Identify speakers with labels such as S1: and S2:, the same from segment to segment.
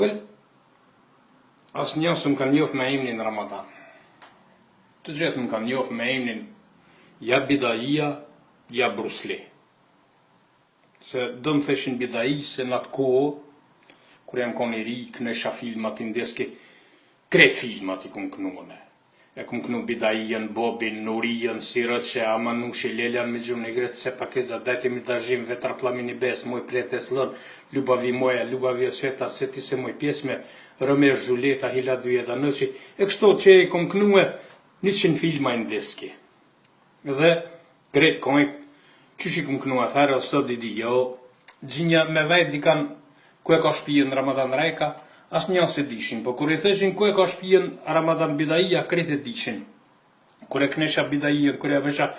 S1: Well, asnjë s'm kanë njoft me emrin Ramadan. Të gjithë më kanë njoft me emrin ja Bidaia, ja Bruce Lee. Se do më theshin Bidai se në atë kohë, kur jam konë i ri, kënesha filmat i ndeski, krejt filmat i kumë kënune. E kumë kënu Bidaiën, Bobin, Nurijën, Sirët, Amanushi, Leljan me gjumë në gretë, se pak e zadajti mi të zhimë vetra plamin i besë, moj pretes lënë, ljubavi moja, ljubavi e sveta, se ti se moj pjesme, Rëmesh Zhuleta, Hila Dujeda Nëqi, e kështo që i kumë kënue 100 filma i ndeski. Dhe krejt kojnë, që shi kumë kënu atëherë, o sot di jo, gjinja me vejt dikan ku e ka shpijen Ramadan Reka, as një se dishin, po kur i theshin ku e ka shpijen Ramadan Bidaia, krejt e dishin. Kur e knesha Bidaia, kur e vesha,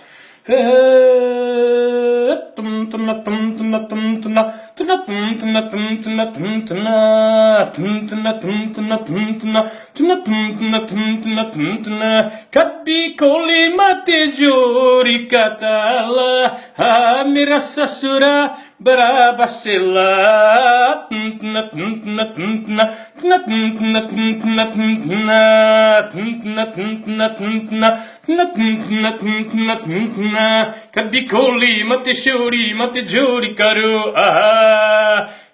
S1: Kabbi koli mate jori katala, mira sasura barabasilla. Kabbi koli mate jori karo,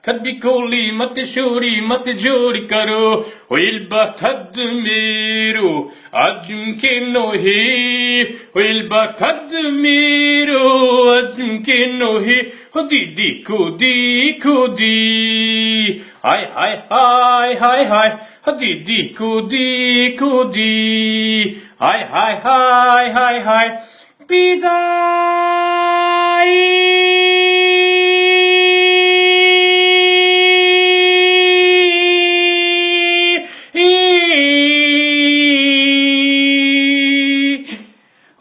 S1: Kabbi koli mate jori karo, o il batad mero, ajum ke nohi, o il batad mero, ajum ke nohi, o di kudi, hai, o di kudi, hai,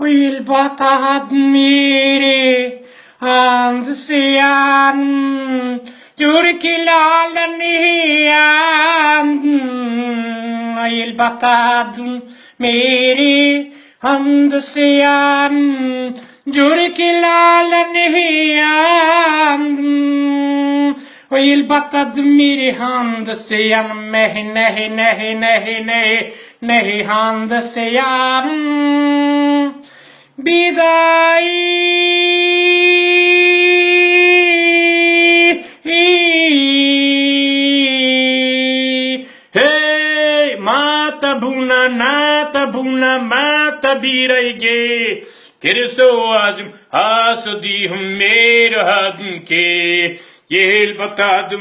S1: Il batad miri andsian Yurikilalian Il batad miri andsian Yurikilalian Il batad miri andsian nehi andsian Bidai Hey mata buna nata buna mata biraige Kirso azm asodi hum mera hadm ke Yel batad